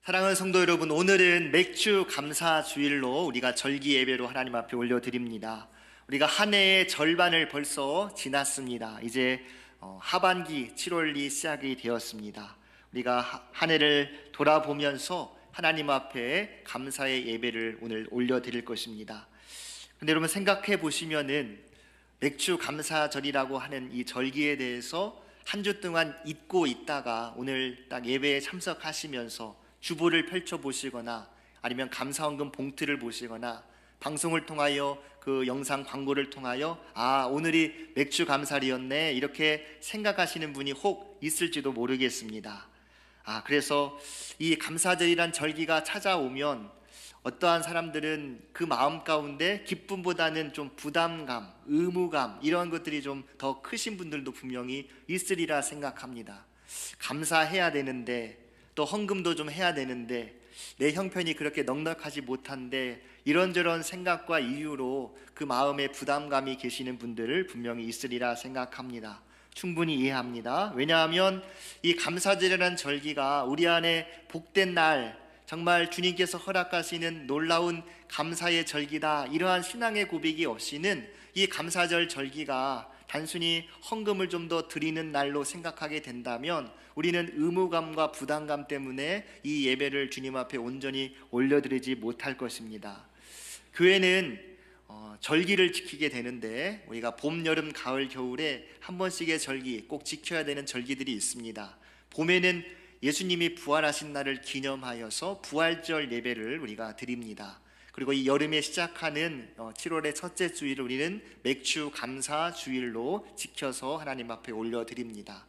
사랑하는 성도 여러분, 오늘은 맥주 감사 주일로 우리가 절기 예배로 하나님 앞에 올려드립니다. 우리가 한 해의 절반을 벌써 지났습니다. 이제 하반기 7월이 시작이 되었습니다. 우리가 한 해를 돌아보면서 하나님 앞에 감사의 예배를 오늘 올려드릴 것입니다. 근데 여러분 생각해 보시면은 맥주 감사절이라고 하는 이 절기에 대해서 한 주 동안 잊고 있다가 오늘 딱 예배에 참석하시면서 주보를 펼쳐보시거나 아니면 감사헌금 봉투를 보시거나 방송을 통하여 그 영상 광고를 통하여 오늘이 맥주 감사일이었네 이렇게 생각하시는 분이 혹 있을지도 모르겠습니다. 그래서 이 감사절이란 절기가 찾아오면 어떠한 사람들은 그 마음 가운데 기쁨보다는 좀 부담감, 의무감 이런 것들이 좀 더 크신 분들도 분명히 있으리라 생각합니다. 감사해야 되는데 또 헌금도 좀 해야 되는데 내 형편이 그렇게 넉넉하지 못한데 이런저런 생각과 이유로 그 마음에 부담감이 계시는 분들을 분명히 있으리라 생각합니다. 충분히 이해합니다. 왜냐하면 이 감사절이라는 절기가 우리 안에 복된 날, 정말 주님께서 허락하시는 놀라운 감사의 절기다, 이러한 신앙의 고백이 없이는 이 감사절 절기가 단순히 헌금을 좀 더 드리는 날로 생각하게 된다면 우리는 의무감과 부담감 때문에 이 예배를 주님 앞에 온전히 올려드리지 못할 것입니다. 교회는 절기를 지키게 되는데 우리가 봄, 여름, 가을, 겨울에 한 번씩의 절기, 꼭 지켜야 되는 절기들이 있습니다. 봄에는 예수님이 부활하신 날을 기념하여서 부활절 예배를 우리가 드립니다. 그리고 이 여름에 시작하는 7월의 첫째 주일을 우리는 맥주 감사 주일로 지켜서 하나님 앞에 올려드립니다.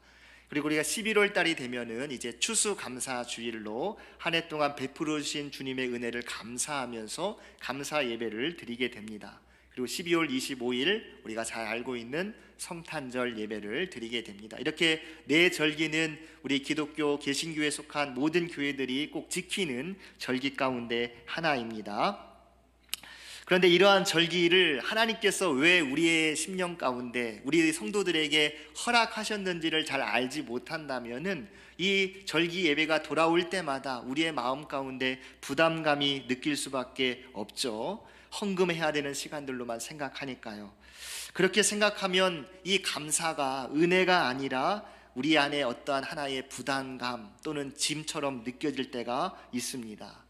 그리고 우리가 11월 달이 되면은 이제 추수 감사 주일로 한 해 동안 베풀어 주신 주님의 은혜를 감사하면서 감사 예배를 드리게 됩니다. 그리고 12월 25일 우리가 잘 알고 있는 성탄절 예배를 드리게 됩니다. 이렇게 네 절기는 우리 기독교 개신교에 속한 모든 교회들이 꼭 지키는 절기 가운데 하나입니다. 그런데 이러한 절기를 하나님께서 왜 우리의 심령 가운데 우리 성도들에게 허락하셨는지를 잘 알지 못한다면은 이 절기 예배가 돌아올 때마다 우리의 마음 가운데 부담감이 느낄 수밖에 없죠. 헌금해야 되는 시간들로만 생각하니까요. 그렇게 생각하면 이 감사가 은혜가 아니라 우리 안에 어떠한 하나의 부담감 또는 짐처럼 느껴질 때가 있습니다.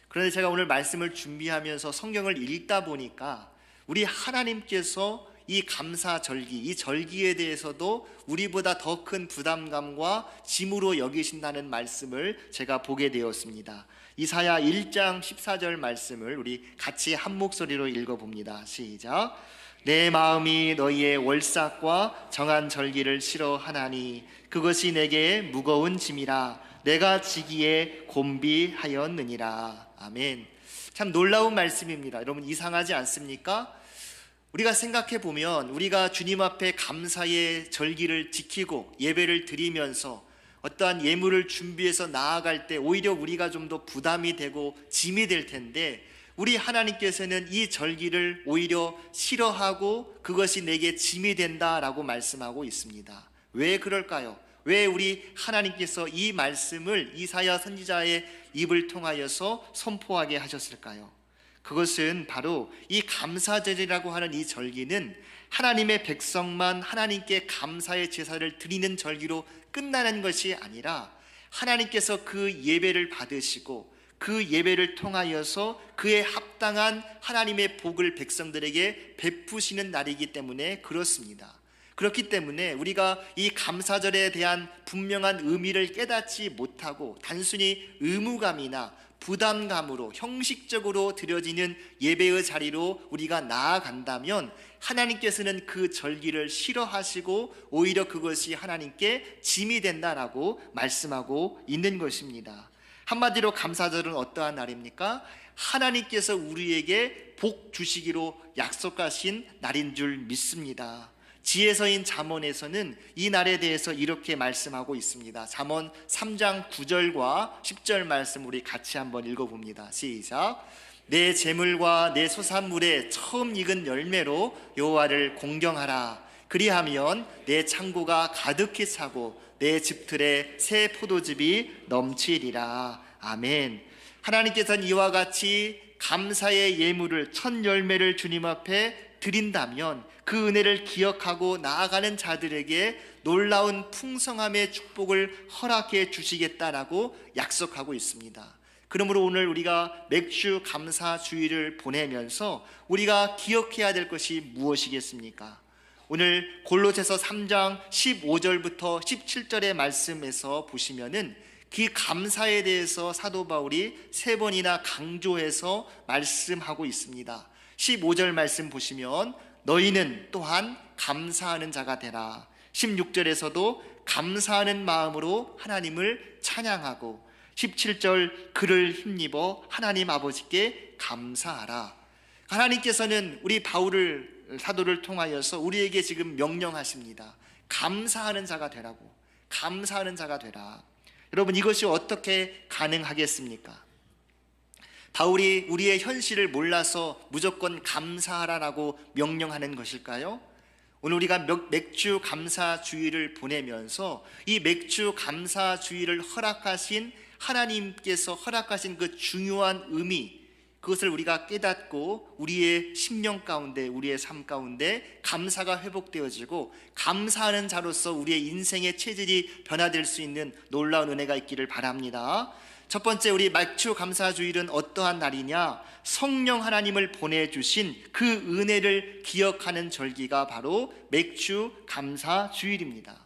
그런데 제가 오늘 말씀을 준비하면서 성경을 읽다 보니까 우리 하나님께서 이 감사 절기, 이 절기에 대해서도 우리보다 더 큰 부담감과 짐으로 여기신다는 말씀을 제가 보게 되었습니다. 이사야 1장 14절 말씀을 우리 같이 한 목소리로 읽어봅니다. 시작. 내 마음이 너희의 월삭과 정한 절기를 싫어하나니 그것이 내게 무거운 짐이라 내가 지기에 곤비하였느니라. 아멘. 참 놀라운 말씀입니다. 여러분 이상하지 않습니까? 우리가 생각해 보면 우리가 주님 앞에 감사의 절기를 지키고 예배를 드리면서 어떠한 예물을 준비해서 나아갈 때 오히려 우리가 좀 더 부담이 되고 짐이 될 텐데 우리 하나님께서는 이 절기를 오히려 싫어하고 그것이 내게 짐이 된다라고 말씀하고 있습니다. 왜 그럴까요? 왜 우리 하나님께서 이 말씀을 이사야 선지자의 입을 통하여서 선포하게 하셨을까요? 그것은 바로 이 감사절이라고 하는 이 절기는 하나님의 백성만 하나님께 감사의 제사를 드리는 절기로 끝나는 것이 아니라 하나님께서 그 예배를 받으시고 그 예배를 통하여서 그에 합당한 하나님의 복을 백성들에게 베푸시는 날이기 때문에 그렇습니다. 그렇기 때문에 우리가 이 감사절에 대한 분명한 의미를 깨닫지 못하고 단순히 의무감이나 부담감으로 형식적으로 드려지는 예배의 자리로 우리가 나아간다면 하나님께서는 그 절기를 싫어하시고 오히려 그것이 하나님께 짐이 된다라고 말씀하고 있는 것입니다. 한마디로 감사절은 어떠한 날입니까? 하나님께서 우리에게 복 주시기로 약속하신 날인 줄 믿습니다. 지혜서인 잠언에서는 이 날에 대해서 이렇게 말씀하고 있습니다. 잠언 3장 9절과 10절 말씀 우리 같이 한번 읽어봅니다. 시작. 내 재물과 내 소산물의 처음 익은 열매로 여호와를 공경하라. 그리하면 내 창고가 가득히 차고 내 집들에 새 포도즙이 넘치리라. 아멘. 하나님께서는 이와 같이 감사의 예물을 첫 열매를 주님 앞에 드린다면 그 은혜를 기억하고 나아가는 자들에게 놀라운 풍성함의 축복을 허락해 주시겠다라고 약속하고 있습니다. 그러므로 오늘 우리가 맥주 감사 주일을 보내면서 우리가 기억해야 될 것이 무엇이겠습니까? 오늘 골로새서 3장 15절부터 17절의 말씀에서 보시면은 그 감사에 대해서 사도 바울이 3번이나 강조해서 말씀하고 있습니다. 15절 말씀 보시면 너희는 또한 감사하는 자가 되라. 16절에서도 감사하는 마음으로 하나님을 찬양하고 17절 그를 힘입어 하나님 아버지께 감사하라. 하나님께서는 우리 바울을 사도를 통하여서 우리에게 지금 명령하십니다. 감사하는 자가 되라고. 감사하는 자가 되라. 여러분, 이것이 어떻게 가능하겠습니까? 바울이 우리의 현실을 몰라서 무조건 감사하라라고 명령하는 것일까요? 오늘 우리가 맥주 감사 주일을 보내면서 이 맥주 감사 주일을 허락하신 하나님께서 허락하신 그 중요한 의미, 그것을 우리가 깨닫고 우리의 심령 가운데, 우리의 삶 가운데 감사가 회복되어지고 감사하는 자로서 우리의 인생의 체질이 변화될 수 있는 놀라운 은혜가 있기를 바랍니다. 첫 번째, 우리 맥주 감사 주일은 어떠한 날이냐? 성령 하나님을 보내주신 그 은혜를 기억하는 절기가 바로 맥주 감사 주일입니다.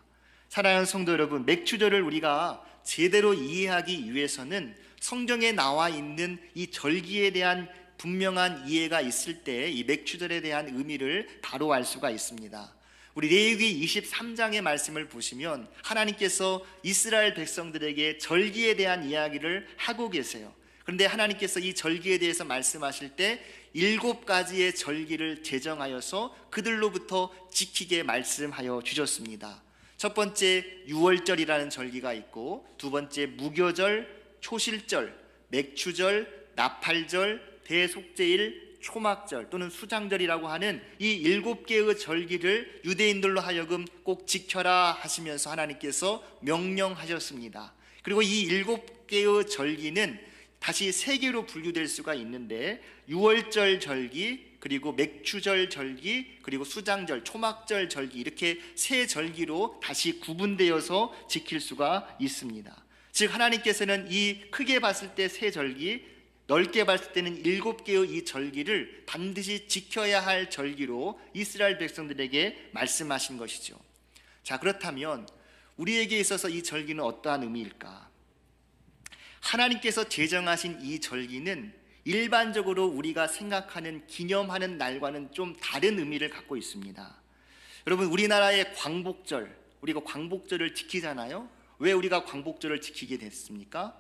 사랑하는 성도 여러분, 맥주절을 우리가 제대로 이해하기 위해서는 성경에 나와 있는 이 절기에 대한 분명한 이해가 있을 때 이 맥주절에 대한 의미를 바로 알 수가 있습니다. 우리 레위기 23장의 말씀을 보시면 하나님께서 이스라엘 백성들에게 절기에 대한 이야기를 하고 계세요. 그런데 하나님께서 이 절기에 대해서 말씀하실 때 7가지의 절기를 제정하여서 그들로부터 지키게 말씀하여 주셨습니다. 첫 번째 유월절이라는 절기가 있고, 두 번째 무교절, 초실절, 맥주절, 나팔절, 대속제일, 초막절 또는 수장절이라고 하는 이 7개의 절기를 유대인들로 하여금 꼭 지켜라 하시면서 하나님께서 명령하셨습니다. 그리고 이 7개의 절기는 다시 3개로 분류될 수가 있는데, 유월절 절기, 그리고 맥주절 절기, 그리고 수장절, 초막절 절기, 이렇게 3절기로 다시 구분되어서 지킬 수가 있습니다. 즉 하나님께서는 이 크게 봤을 때 3절기, 넓게 봤을 때는 7개의 이 절기를 반드시 지켜야 할 절기로 이스라엘 백성들에게 말씀하신 것이죠. 자, 그렇다면 우리에게 있어서 이 절기는 어떠한 의미일까? 하나님께서 제정하신 이 절기는 일반적으로 우리가 생각하는 기념하는 날과는 좀 다른 의미를 갖고 있습니다. 여러분, 우리나라의 광복절, 우리가 광복절을 지키잖아요. 왜 우리가 광복절을 지키게 됐습니까?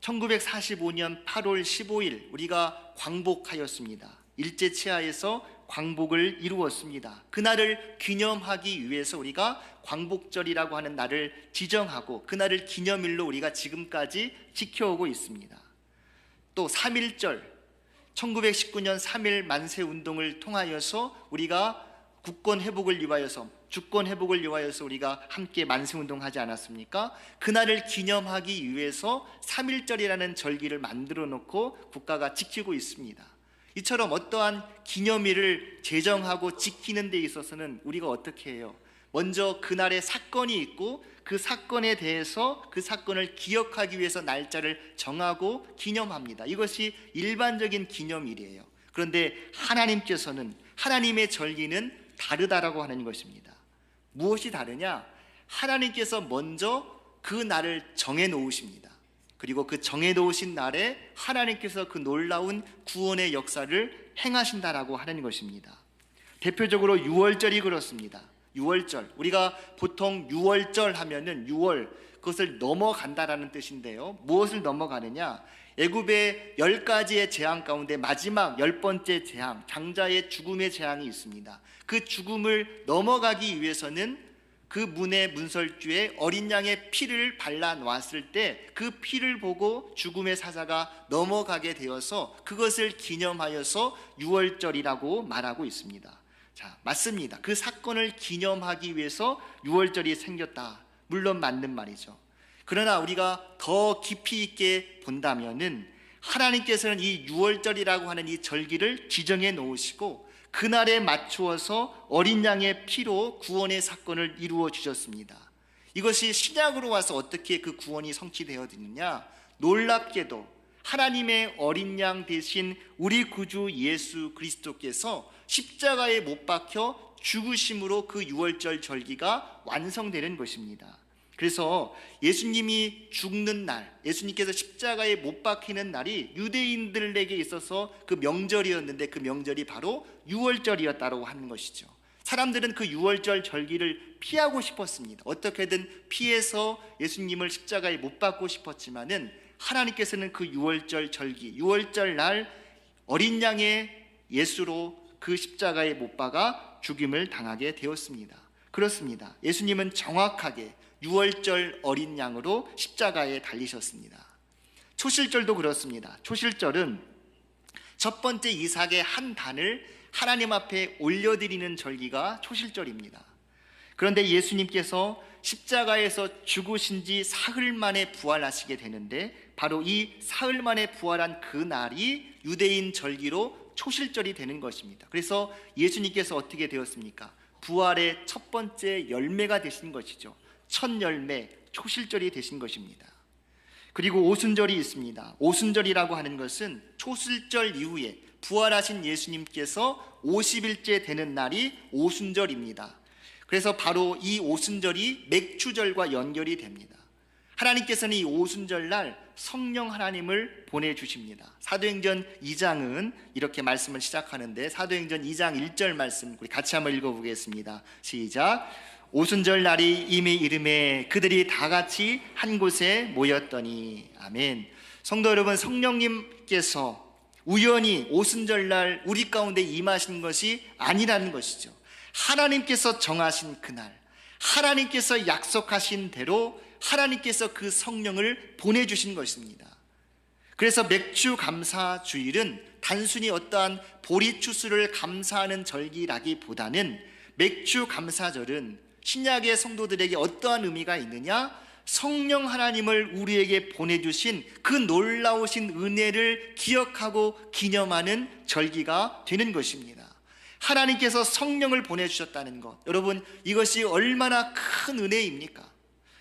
1945년 8월 15일 우리가 광복하였습니다. 일제치하에서 광복을 이루었습니다. 그날을 기념하기 위해서 우리가 광복절이라고 하는 날을 지정하고 그날을 기념일로 우리가 지금까지 지켜오고 있습니다. 또 3.1절, 1919년 3.1 만세운동을 통하여서 우리가 국권 회복을 위하여서, 주권 회복을 위하여서 우리가 함께 만세운동하지 않았습니까? 그날을 기념하기 위해서 3.1절이라는 절기를 만들어 놓고 국가가 지키고 있습니다. 이처럼 어떠한 기념일을 제정하고 지키는 데 있어서는 우리가 어떻게 해요? 먼저 그날의 사건이 있고 그 사건에 대해서 그 사건을 기억하기 위해서 날짜를 정하고 기념합니다. 이것이 일반적인 기념일이에요. 그런데 하나님께서는, 하나님의 절기는 다르다라고 하는 것입니다. 무엇이 다르냐? 하나님께서 먼저 그 날을 정해 놓으십니다. 그리고 그 정해 놓으신 날에 하나님께서 그 놀라운 구원의 역사를 행하신다라고 하는 것입니다. 대표적으로 유월절이 그렇습니다. 유월절, 우리가 보통 유월절 하면은 6월, 그것을 넘어간다라는 뜻인데요. 무엇을 넘어가느냐? 애굽의 10가지의 재앙 가운데 마지막 10번째 재앙, 장자의 죽음의 재앙이 있습니다. 그 죽음을 넘어가기 위해서는 그 문의 문설주에 어린 양의 피를 발라 놓았을 때 그 피를 보고 죽음의 사자가 넘어가게 되어서 그것을 기념하여서 유월절이라고 말하고 있습니다. 자, 맞습니다. 그 사건을 기념하기 위해서 유월절이 생겼다. 물론 맞는 말이죠. 그러나 우리가 더 깊이 있게 본다면은 하나님께서는 이 유월절이라고 하는 이 절기를 지정해 놓으시고 그날에 맞추어서 어린 양의 피로 구원의 사건을 이루어 주셨습니다. 이것이 신약으로 와서 어떻게 그 구원이 성취되어지느냐? 놀랍게도 하나님의 어린 양 대신 우리 구주 예수 그리스도께서 십자가에 못 박혀 죽으심으로 그 유월절 절기가 완성되는 것입니다. 그래서 예수님이 죽는 날, 예수님께서 십자가에 못 박히는 날이 유대인들에게 있어서 그 명절이었는데 그 명절이 바로 유월절이었다고 하는 것이죠. 사람들은 그 유월절 절기를 피하고 싶었습니다. 어떻게든 피해서 예수님을 십자가에 못 박고 싶었지만은 하나님께서는 그 유월절 절기, 유월절 날 어린 양의 예수로 그 십자가에 못 박아 죽임을 당하게 되었습니다. 그렇습니다. 예수님은 정확하게 유월절 어린 양으로 십자가에 달리셨습니다. 초실절도 그렇습니다. 초실절은 첫 번째 이삭의 한 단을 하나님 앞에 올려드리는 절기가 초실절입니다. 그런데 예수님께서 십자가에서 죽으신 지 사흘 만에 부활하시게 되는데 바로 이 사흘 만에 부활한 그 날이 유대인 절기로 초실절이 되는 것입니다. 그래서 예수님께서 어떻게 되었습니까? 부활의 첫 번째 열매가 되신 것이죠. 첫 열매, 초실절이 되신 것입니다. 그리고 오순절이 있습니다. 오순절이라고 하는 것은 초실절 이후에 부활하신 예수님께서 50일째 되는 날이 오순절입니다. 그래서 바로 이 오순절이 맥추절과 연결이 됩니다. 하나님께서는 이 오순절 날 성령 하나님을 보내주십니다. 사도행전 2장은 이렇게 말씀을 시작하는데 사도행전 2장 1절 말씀 우리 같이 한번 읽어보겠습니다. 시작. 오순절 날이 이미 이름에 그들이 다 같이 한 곳에 모였더니. 아멘. 성도 여러분, 성령님께서 우연히 오순절 날 우리 가운데 임하신 것이 아니라는 것이죠. 하나님께서 정하신 그날, 하나님께서 약속하신 대로 하나님께서 그 성령을 보내주신 것입니다. 그래서 맥주 감사 주일은 단순히 어떠한 보리추수를 감사하는 절기라기보다는 맥주 감사절은 신약의 성도들에게 어떠한 의미가 있느냐? 성령 하나님을 우리에게 보내주신 그 놀라우신 은혜를 기억하고 기념하는 절기가 되는 것입니다. 하나님께서 성령을 보내주셨다는 것, 여러분 이것이 얼마나 큰 은혜입니까?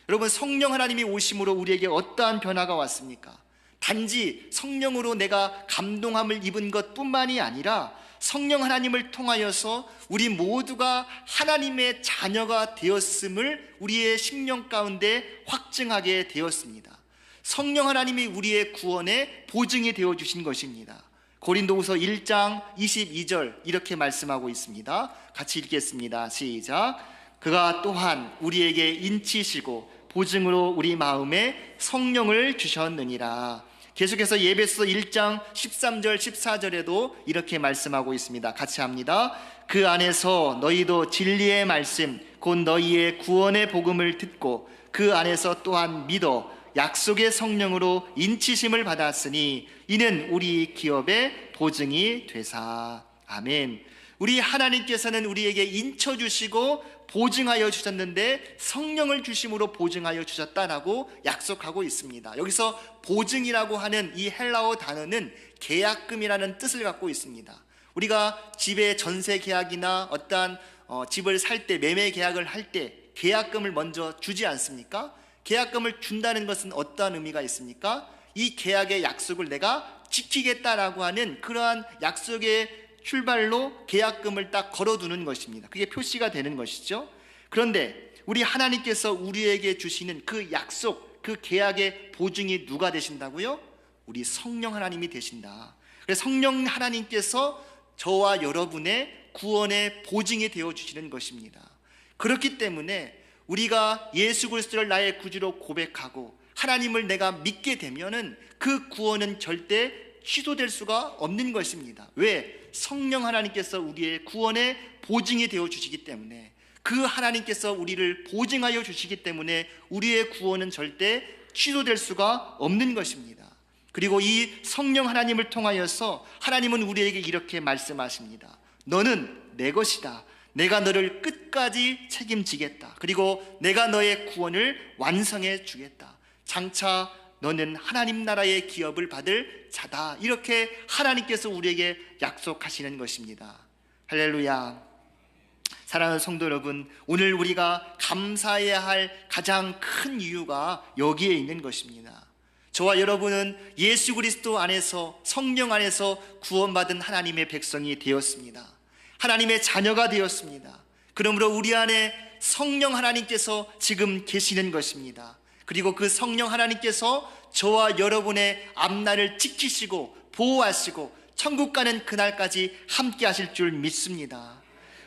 여러분 성령 하나님이 오심으로 우리에게 어떠한 변화가 왔습니까? 단지 성령으로 내가 감동함을 입은 것뿐만이 아니라 성령 하나님을 통하여서 우리 모두가 하나님의 자녀가 되었음을 우리의 심령 가운데 확증하게 되었습니다. 성령 하나님이 우리의 구원의 보증이 되어주신 것입니다. 고린도후서 1장 22절 이렇게 말씀하고 있습니다. 같이 읽겠습니다. 시작. 그가 또한 우리에게 인치시고 보증으로 우리 마음에 성령을 주셨느니라. 계속해서 에베소 1장 13절 14절에도 이렇게 말씀하고 있습니다. 같이 합니다. 그 안에서 너희도 진리의 말씀 곧 너희의 구원의 복음을 듣고 그 안에서 또한 믿어 약속의 성령으로 인치심을 받았으니 이는 우리 기업의 보증이 되사. 아멘. 우리 하나님께서는 우리에게 인쳐주시고 보증하여 주셨는데 성령을 주심으로 보증하여 주셨다라고 약속하고 있습니다. 여기서 보증이라고 하는 이 헬라어 단어는 계약금이라는 뜻을 갖고 있습니다. 우리가 집의 전세 계약이나 어떠한 집을 살 때 매매 계약을 할 때 계약금을 먼저 주지 않습니까? 계약금을 준다는 것은 어떠한 의미가 있습니까? 이 계약의 약속을 내가 지키겠다라고 하는 그러한 약속의 출발로 계약금을 딱 걸어두는 것입니다. 그게 표시가 되는 것이죠. 그런데 우리 하나님께서 우리에게 주시는 그 약속, 그 계약의 보증이 누가 되신다고요? 우리 성령 하나님이 되신다. 그래서 성령 하나님께서 저와 여러분의 구원의 보증이 되어주시는 것입니다. 그렇기 때문에 우리가 예수 그리스도를 나의 구주로 고백하고 하나님을 내가 믿게 되면은 그 구원은 절대 취소될 수가 없는 것입니다. 왜? 성령 하나님께서 우리의 구원의 보증이 되어 주시기 때문에, 그 하나님께서 우리를 보증하여 주시기 때문에 우리의 구원은 절대 취소될 수가 없는 것입니다. 그리고 이 성령 하나님을 통하여서 하나님은 우리에게 이렇게 말씀하십니다. 너는 내 것이다. 내가 너를 끝까지 책임지겠다. 그리고 내가 너의 구원을 완성해 주겠다. 장차 너는 하나님 나라의 기업을 받을 자다. 이렇게 하나님께서 우리에게 약속하시는 것입니다. 할렐루야. 사랑하는 성도 여러분, 오늘 우리가 감사해야 할 가장 큰 이유가 여기에 있는 것입니다. 저와 여러분은 예수 그리스도 안에서, 성령 안에서 구원받은 하나님의 백성이 되었습니다. 하나님의 자녀가 되었습니다. 그러므로 우리 안에 성령 하나님께서 지금 계시는 것입니다. 그리고 그 성령 하나님께서 저와 여러분의 앞날을 지키시고 보호하시고 천국 가는 그날까지 함께 하실 줄 믿습니다.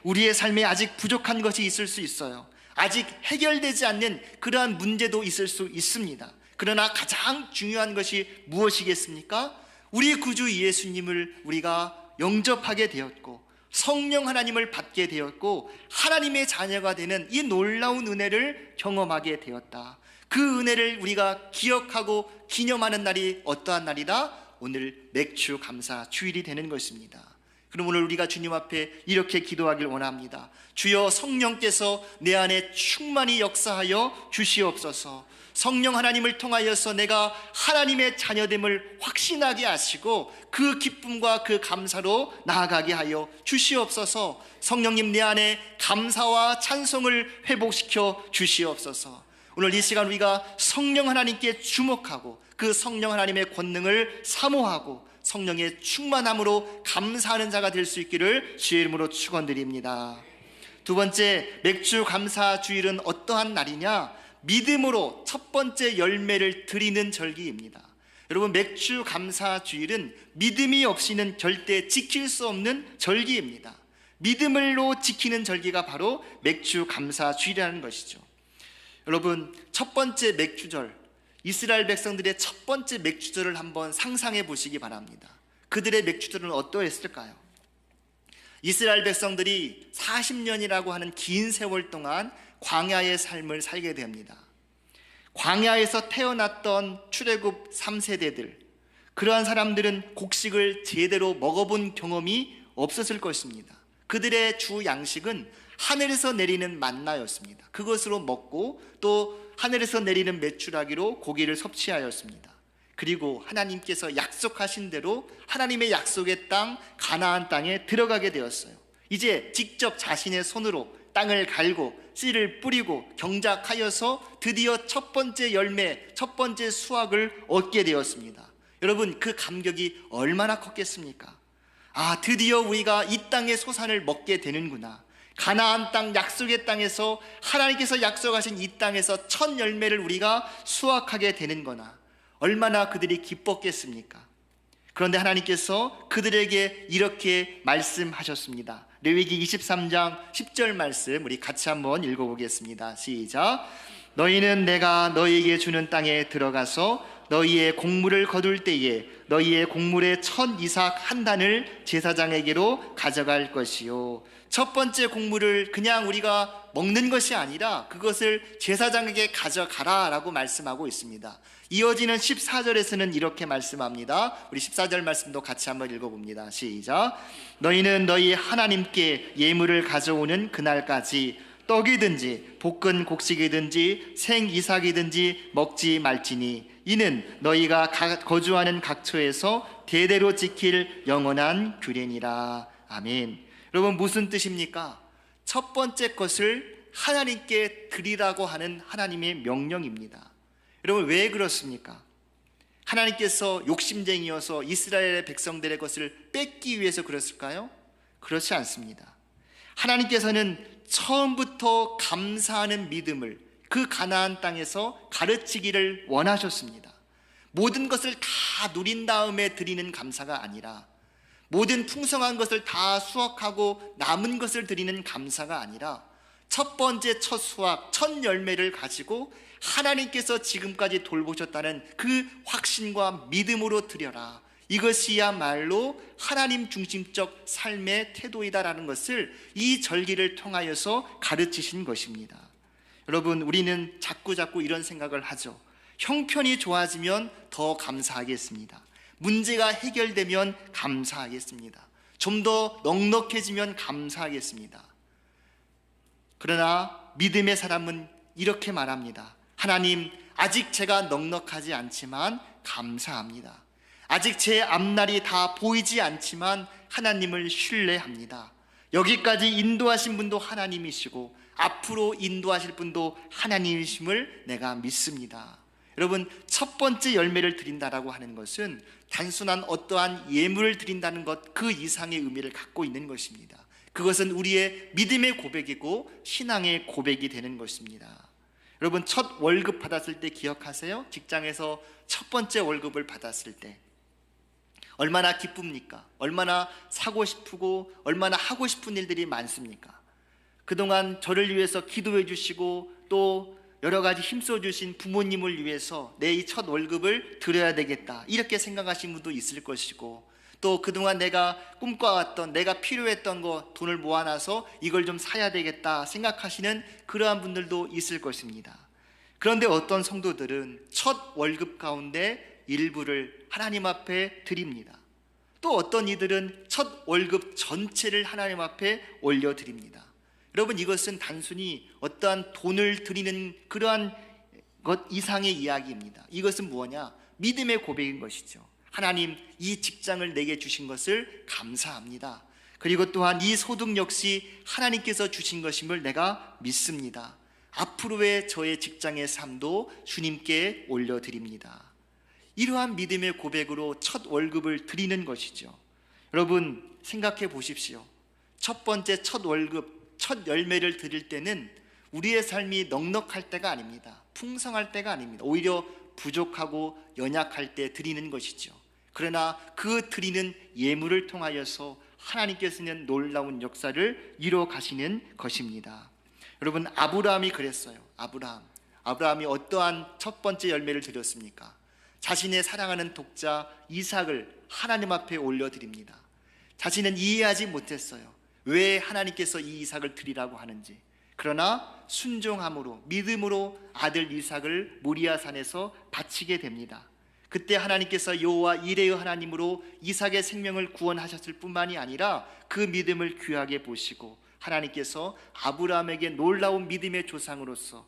우리의 삶에 아직 부족한 것이 있을 수 있어요. 아직 해결되지 않는 그러한 문제도 있을 수 있습니다. 그러나 가장 중요한 것이 무엇이겠습니까? 우리 구주 예수님을 우리가 영접하게 되었고 성령 하나님을 받게 되었고 하나님의 자녀가 되는 이 놀라운 은혜를 경험하게 되었다. 그 은혜를 우리가 기억하고 기념하는 날이 어떠한 날이다? 오늘 맥주 감사 주일이 되는 것입니다. 그럼 오늘 우리가 주님 앞에 이렇게 기도하길 원합니다. 주여, 성령께서 내 안에 충만히 역사하여 주시옵소서. 성령 하나님을 통하여서 내가 하나님의 자녀됨을 확신하게 하시고 그 기쁨과 그 감사로 나아가게 하여 주시옵소서. 성령님, 내 안에 감사와 찬송을 회복시켜 주시옵소서. 오늘 이 시간 우리가 성령 하나님께 주목하고 그 성령 하나님의 권능을 사모하고 성령의 충만함으로 감사하는 자가 될 수 있기를 주의 이름으로 축원드립니다. 두 번째, 맥주 감사 주일은 어떠한 날이냐? 믿음으로 첫 번째 열매를 드리는 절기입니다. 여러분, 맥주 감사 주일은 믿음이 없이는 절대 지킬 수 없는 절기입니다. 믿음으로 지키는 절기가 바로 맥주 감사 주일이라는 것이죠. 여러분, 첫 번째 맥주절, 이스라엘 백성들의 첫 번째 맥주절을 한번 상상해 보시기 바랍니다. 그들의 맥주절은 어떠했을까요? 이스라엘 백성들이 40년이라고 하는 긴 세월 동안 광야의 삶을 살게 됩니다. 광야에서 태어났던 출애굽 3세대들, 그러한 사람들은 곡식을 제대로 먹어본 경험이 없었을 것입니다. 그들의 주 양식은 하늘에서 내리는 만나였습니다. 그것으로 먹고 또 하늘에서 내리는 메추라기로 고기를 섭취하였습니다. 그리고 하나님께서 약속하신 대로 하나님의 약속의 땅 가나안 땅에 들어가게 되었어요. 이제 직접 자신의 손으로 땅을 갈고 씨를 뿌리고 경작하여서 드디어 첫 번째 열매, 첫 번째 수확을 얻게 되었습니다. 여러분, 그 감격이 얼마나 컸겠습니까? 아, 드디어 우리가 이 땅의 소산을 먹게 되는구나. 가나안 땅, 약속의 땅에서 하나님께서 약속하신 이 땅에서 첫 열매를 우리가 수확하게 되는 거나 얼마나 그들이 기뻤겠습니까? 그런데 하나님께서 그들에게 이렇게 말씀하셨습니다. 레위기 23장 10절 말씀 우리 같이 한번 읽어보겠습니다. 시작. 너희는 내가 너희에게 주는 땅에 들어가서 너희의 곡물을 거둘 때에 너희의 곡물의 첫 이삭 한 단을 제사장에게로 가져갈 것이요. 첫 번째 곡물을 그냥 우리가 먹는 것이 아니라 그것을 제사장에게 가져가라 라고 말씀하고 있습니다. 이어지는 14절에서는 이렇게 말씀합니다. 우리 14절 말씀도 같이 한번 읽어봅니다. 시작. 너희는 너희 하나님께 예물을 가져오는 그날까지 떡이든지 볶은 곡식이든지 생 이삭이든지 먹지 말지니 이는 너희가 거주하는 각처에서 대대로 지킬 영원한 규례니라. 아멘. 여러분, 무슨 뜻입니까? 첫 번째 것을 하나님께 드리라고 하는 하나님의 명령입니다. 여러분, 왜 그렇습니까? 하나님께서 욕심쟁이여서 이스라엘의 백성들의 것을 뺏기 위해서 그랬을까요? 그렇지 않습니다. 하나님께서는 처음부터 감사하는 믿음을 그 가나안 땅에서 가르치기를 원하셨습니다. 모든 것을 다 누린 다음에 드리는 감사가 아니라, 모든 풍성한 것을 다 수확하고 남은 것을 드리는 감사가 아니라 첫 번째 첫 수확, 첫 열매를 가지고 하나님께서 지금까지 돌보셨다는 그 확신과 믿음으로 드려라. 이것이야말로 하나님 중심적 삶의 태도이다라는 것을 이 절기를 통하여서 가르치신 것입니다. 여러분, 우리는 자꾸 이런 생각을 하죠. 형편이 좋아지면 더 감사하겠습니다. 문제가 해결되면 감사하겠습니다. 좀 더 넉넉해지면 감사하겠습니다. 그러나 믿음의 사람은 이렇게 말합니다. 하나님, 아직 제가 넉넉하지 않지만 감사합니다. 아직 제 앞날이 다 보이지 않지만 하나님을 신뢰합니다. 여기까지 인도하신 분도 하나님이시고 앞으로 인도하실 분도 하나님이심을 내가 믿습니다. 여러분, 첫 번째 열매를 드린다라고 하는 것은 단순한 어떠한 예물을 드린다는 것 그 이상의 의미를 갖고 있는 것입니다. 그것은 우리의 믿음의 고백이고 신앙의 고백이 되는 것입니다. 여러분, 첫 월급 받았을 때 기억하세요? 직장에서 첫 번째 월급을 받았을 때 얼마나 기쁩니까? 얼마나 사고 싶고 얼마나 하고 싶은 일들이 많습니까? 그동안 저를 위해서 기도해 주시고 또 여러 가지 힘써 주신 부모님을 위해서 내 이 첫 월급을 드려야 되겠다, 이렇게 생각하신 분도 있을 것이고, 또 그동안 내가 꿈꿔왔던, 내가 필요했던 거 돈을 모아놔서 이걸 좀 사야 되겠다 생각하시는 그러한 분들도 있을 것입니다. 그런데 어떤 성도들은 첫 월급 가운데 일부를 하나님 앞에 드립니다. 또 어떤 이들은 첫 월급 전체를 하나님 앞에 올려드립니다. 여러분, 이것은 단순히 어떠한 돈을 드리는 그러한 것 이상의 이야기입니다. 이것은 무엇냐? 믿음의 고백인 것이죠. 하나님, 이 직장을 내게 주신 것을 감사합니다. 그리고 또한 이 소득 역시 하나님께서 주신 것임을 내가 믿습니다. 앞으로의 저의 직장의 삶도 주님께 올려드립니다. 이러한 믿음의 고백으로 첫 월급을 드리는 것이죠. 여러분, 생각해 보십시오. 첫 번째 첫 월급, 첫 열매를 드릴 때는 우리의 삶이 넉넉할 때가 아닙니다. 풍성할 때가 아닙니다. 오히려 부족하고 연약할 때 드리는 것이죠. 그러나 그 드리는 예물을 통하여서 하나님께서는 놀라운 역사를 이루어 가시는 것입니다. 여러분, 아브라함이 그랬어요. 아브라함이 어떠한 첫 번째 열매를 드렸습니까? 자신의 사랑하는 독자 이삭을 하나님 앞에 올려드립니다. 자신은 이해하지 못했어요. 왜 하나님께서 이 이삭을 드리라고 하는지. 그러나 순종함으로, 믿음으로 아들 이삭을 모리아산에서 바치게 됩니다. 그때 하나님께서 여호와 이레의 하나님으로 이삭의 생명을 구원하셨을 뿐만이 아니라 그 믿음을 귀하게 보시고 하나님께서 아브라함에게 놀라운 믿음의 조상으로서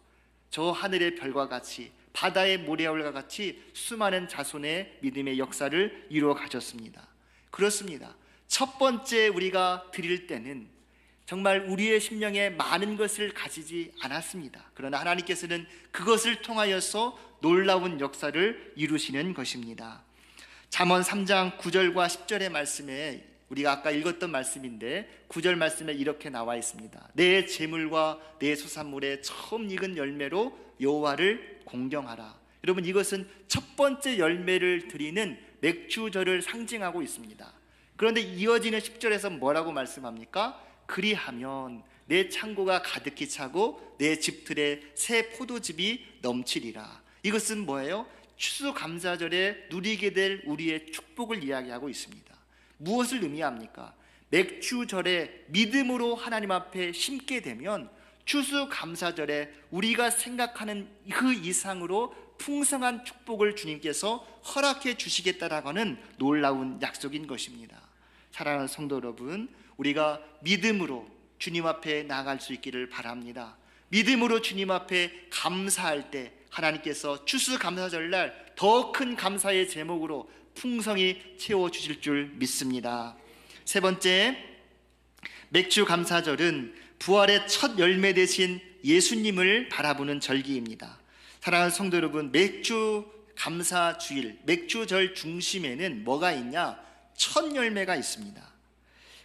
저 하늘의 별과 같이 바다의 모래알과 같이 수많은 자손의 믿음의 역사를 이루어 가셨습니다. 그렇습니다. 첫 번째 우리가 드릴 때는 정말 우리의 심령에 많은 것을 가지지 않았습니다. 그러나 하나님께서는 그것을 통하여서 놀라운 역사를 이루시는 것입니다. 잠언 3장 9절과 10절의 말씀에, 우리가 아까 읽었던 말씀인데 9절 말씀에 이렇게 나와 있습니다. 내 재물과 내 소산물의 처음 익은 열매로 여호와를 공경하라. 여러분, 이것은 첫 번째 열매를 드리는 맥주절을 상징하고 있습니다. 그런데 이어지는 10절에서 뭐라고 말씀합니까? 그리하면 내 창고가 가득히 차고 내 집들에 새 포도즙이 넘치리라. 이것은 뭐예요? 추수감사절에 누리게 될 우리의 축복을 이야기하고 있습니다. 무엇을 의미합니까? 맥주절에 믿음으로 하나님 앞에 심게 되면 추수감사절에 우리가 생각하는 그 이상으로 풍성한 축복을 주님께서 허락해 주시겠다라고 하는 놀라운 약속인 것입니다. 사랑하는 성도 여러분, 우리가 믿음으로 주님 앞에 나아갈 수 있기를 바랍니다. 믿음으로 주님 앞에 감사할 때 하나님께서 추수감사절날 더 큰 감사의 제목으로 풍성히 채워주실 줄 믿습니다. 세 번째, 맥주감사절은 부활의 첫 열매 되신 예수님을 바라보는 절기입니다. 사랑하는 성도 여러분, 맥주감사주일, 맥주절 중심에는 뭐가 있냐? 첫 열매가 있습니다.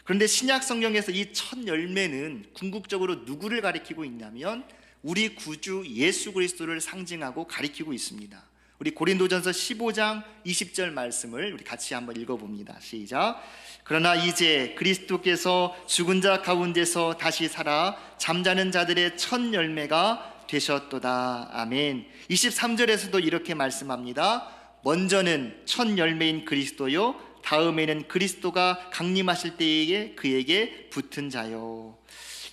그런데 신약 성경에서 이 첫 열매는 궁극적으로 누구를 가리키고 있냐면 우리 구주 예수 그리스도를 상징하고 가리키고 있습니다. 우리 고린도전서 15장 20절 말씀을 우리 같이 한번 읽어봅니다. 시작. 그러나 이제 그리스도께서 죽은 자 가운데서 다시 살아 잠자는 자들의 첫 열매가 되셨도다. 아멘. 23절에서도 이렇게 말씀합니다. 먼저는 첫 열매인 그리스도요, 다음에는 그리스도가 강림하실 때에 그에게 붙은 자요.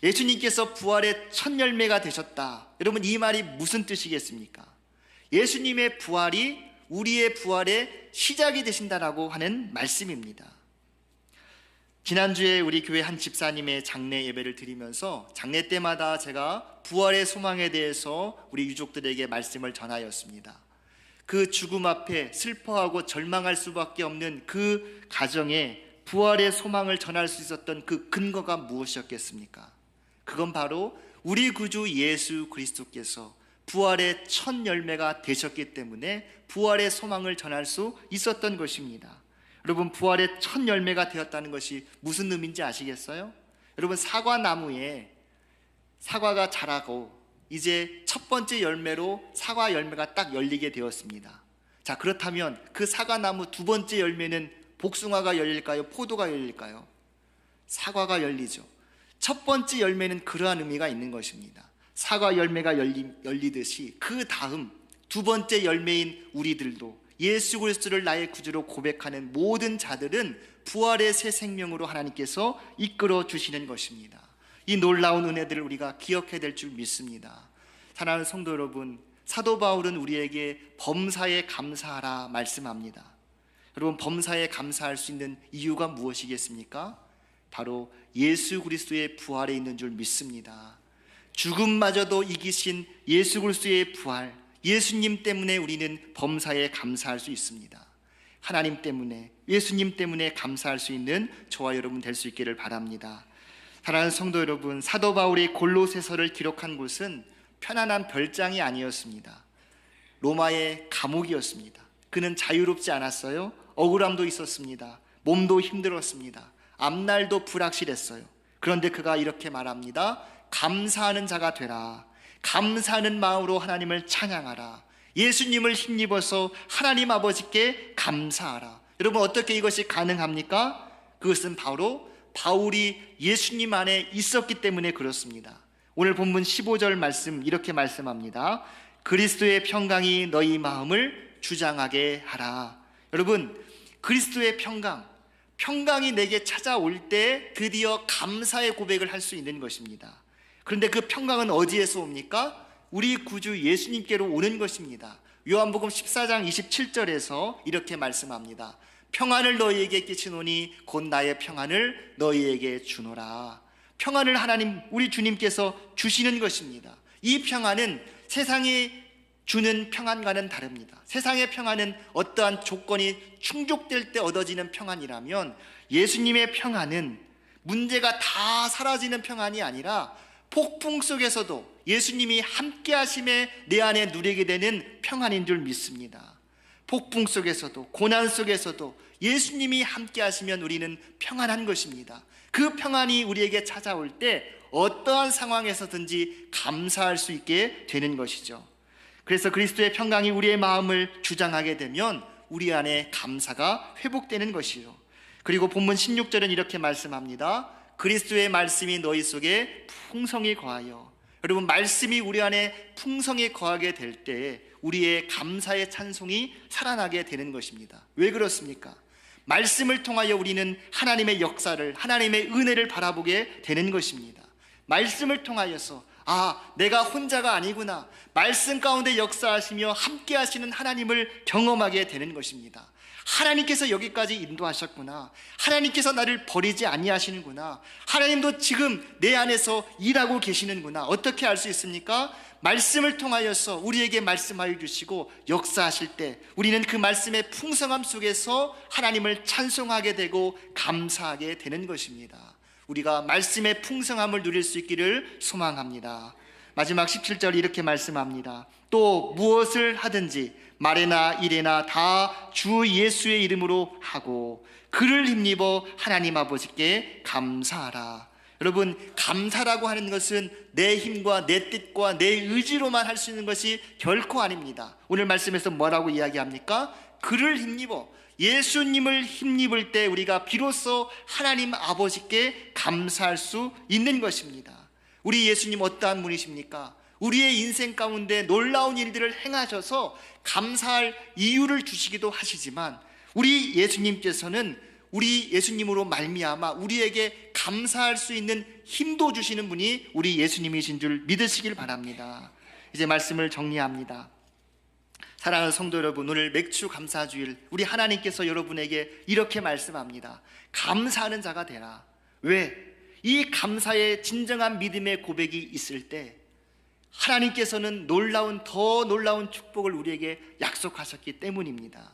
예수님께서 부활의 첫 열매가 되셨다. 여러분, 이 말이 무슨 뜻이겠습니까? 예수님의 부활이 우리의 부활의 시작이 되신다라고 하는 말씀입니다. 지난주에 우리 교회 한 집사님의 장례 예배를 드리면서 장례 때마다 제가 부활의 소망에 대해서 우리 유족들에게 말씀을 전하였습니다. 그 죽음 앞에 슬퍼하고 절망할 수밖에 없는 그 가정에 부활의 소망을 전할 수 있었던 그 근거가 무엇이었겠습니까? 그건 바로 우리 구주 예수 그리스도께서 부활의 첫 열매가 되셨기 때문에 부활의 소망을 전할 수 있었던 것입니다. 여러분, 부활의 첫 열매가 되었다는 것이 무슨 의미인지 아시겠어요? 여러분, 사과나무에 사과가 자라고 이제 첫 번째 열매로 사과 열매가 딱 열리게 되었습니다. 자, 그렇다면 그 사과나무 두 번째 열매는 복숭아가 열릴까요? 포도가 열릴까요? 사과가 열리죠. 첫 번째 열매는 그러한 의미가 있는 것입니다. 사과 열매가 열리듯이 그 다음 두 번째 열매인 우리들도 예수 그리스도를 나의 구주로 고백하는 모든 자들은 부활의 새 생명으로 하나님께서 이끌어 주시는 것입니다. 이 놀라운 은혜들을 우리가 기억해야 될 줄 믿습니다. 사랑하는 성도 여러분, 사도 바울은 우리에게 범사에 감사하라 말씀합니다. 여러분, 범사에 감사할 수 있는 이유가 무엇이겠습니까? 바로 예수 그리스도의 부활에 있는 줄 믿습니다. 죽음마저도 이기신 예수 그리스도의 부활, 예수님 때문에 우리는 범사에 감사할 수 있습니다. 하나님 때문에, 예수님 때문에 감사할 수 있는 저와 여러분 될 수 있기를 바랍니다. 사랑하는 성도 여러분, 사도 바울이 골로새서를 기록한 곳은 편안한 별장이 아니었습니다. 로마의 감옥이었습니다. 그는 자유롭지 않았어요. 억울함도 있었습니다. 몸도 힘들었습니다. 앞날도 불확실했어요. 그런데 그가 이렇게 말합니다. 감사하는 자가 되라. 감사하는 마음으로 하나님을 찬양하라. 예수님을 힘입어서 하나님 아버지께 감사하라. 여러분, 어떻게 이것이 가능합니까? 그것은 바로 바울이 예수님 안에 있었기 때문에 그렇습니다. 오늘 본문 15절 말씀 이렇게 말씀합니다. 그리스도의 평강이 너희 마음을 주장하게 하라. 여러분, 그리스도의 평강이 내게 찾아올 때 드디어 감사의 고백을 할 수 있는 것입니다. 그런데 그 평강은 어디에서 옵니까? 우리 구주 예수님께로 오는 것입니다. 요한복음 14장 27절에서 이렇게 말씀합니다. 평안을 너희에게 끼치노니 곧 나의 평안을 너희에게 주노라. 평안을 하나님, 우리 주님께서 주시는 것입니다. 이 평안은 세상이 주는 평안과는 다릅니다. 세상의 평안은 어떠한 조건이 충족될 때 얻어지는 평안이라면, 예수님의 평안은 문제가 다 사라지는 평안이 아니라 폭풍 속에서도 예수님이 함께 하심에 내 안에 누리게 되는 평안인 줄 믿습니다. 폭풍 속에서도, 고난 속에서도 예수님이 함께 하시면 우리는 평안한 것입니다. 그 평안이 우리에게 찾아올 때 어떠한 상황에서든지 감사할 수 있게 되는 것이죠. 그래서 그리스도의 평강이 우리의 마음을 주장하게 되면 우리 안에 감사가 회복되는 것이죠. 그리고 본문 16절은 이렇게 말씀합니다. 그리스도의 말씀이 너희 속에 풍성히 거하여. 여러분, 말씀이 우리 안에 풍성히 거하게 될 때 우리의 감사의 찬송이 살아나게 되는 것입니다. 왜 그렇습니까? 말씀을 통하여 우리는 하나님의 역사를, 하나님의 은혜를 바라보게 되는 것입니다. 말씀을 통하여서 내가 혼자가 아니구나, 말씀 가운데 역사하시며 함께 하시는 하나님을 경험하게 되는 것입니다. 하나님께서 여기까지 인도하셨구나, 하나님께서 나를 버리지 아니하시는구나, 하나님도 지금 내 안에서 일하고 계시는구나. 어떻게 알 수 있습니까? 말씀을 통하여서 우리에게 말씀하여 주시고 역사하실 때 우리는 그 말씀의 풍성함 속에서 하나님을 찬송하게 되고 감사하게 되는 것입니다. 우리가 말씀의 풍성함을 누릴 수 있기를 소망합니다. 마지막 17절 이렇게 말씀합니다. 또 무엇을 하든지 말에나 일에나 다 주 예수의 이름으로 하고 그를 힘입어 하나님 아버지께 감사하라. 여러분, 감사라고 하는 것은 내 힘과 내 뜻과 내 의지로만 할 수 있는 것이 결코 아닙니다. 오늘 말씀에서 뭐라고 이야기합니까? 그를 힘입어, 예수님을 힘입을 때 우리가 비로소 하나님 아버지께 감사할 수 있는 것입니다. 우리 예수님 어떠한 분이십니까? 우리의 인생 가운데 놀라운 일들을 행하셔서 감사할 이유를 주시기도 하시지만, 우리 예수님께서는 우리 예수님으로 말미암아 우리에게 감사할 수 있는 힘도 주시는 분이 우리 예수님이신 줄 믿으시길 바랍니다. 이제 말씀을 정리합니다. 사랑하는 성도 여러분, 오늘 맥주 감사주일 우리 하나님께서 여러분에게 이렇게 말씀합니다. 감사하는 자가 되라. 왜? 이 감사의 진정한 믿음의 고백이 있을 때 하나님께서는 더 놀라운 축복을 우리에게 약속하셨기 때문입니다.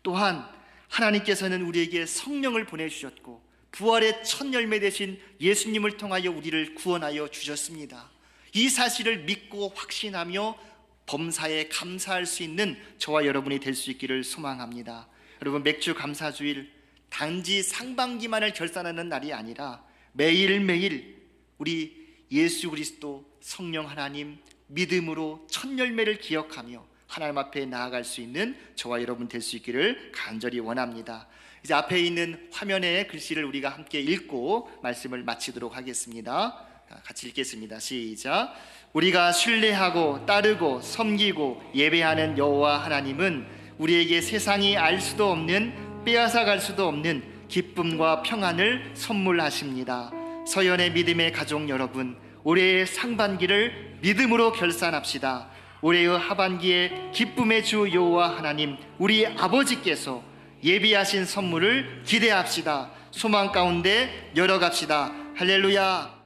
또한 하나님께서는 우리에게 성령을 보내주셨고 부활의 첫 열매 되신 예수님을 통하여 우리를 구원하여 주셨습니다. 이 사실을 믿고 확신하며 범사에 감사할 수 있는 저와 여러분이 될 수 있기를 소망합니다. 여러분, 맥주 감사주일 단지 상반기만을 결산하는 날이 아니라 매일매일 우리 예수 그리스도 성령 하나님 믿음으로 첫 열매를 기억하며 하나님 앞에 나아갈 수 있는 저와 여러분 될 수 있기를 간절히 원합니다. 이제 앞에 있는 화면의 글씨를 우리가 함께 읽고 말씀을 마치도록 하겠습니다. 같이 읽겠습니다. 시작. 우리가 신뢰하고 따르고 섬기고 예배하는 여호와 하나님은 우리에게 세상이 알 수도 없는, 빼앗아 갈 수도 없는 기쁨과 평안을 선물하십니다. 서연의 믿음의 가족 여러분, 올해의 상반기를 믿음으로 결산합시다. 올해의 하반기에 기쁨의 주 여호와 하나님 우리 아버지께서 예비하신 선물을 기대합시다. 소망 가운데 열어갑시다. 할렐루야.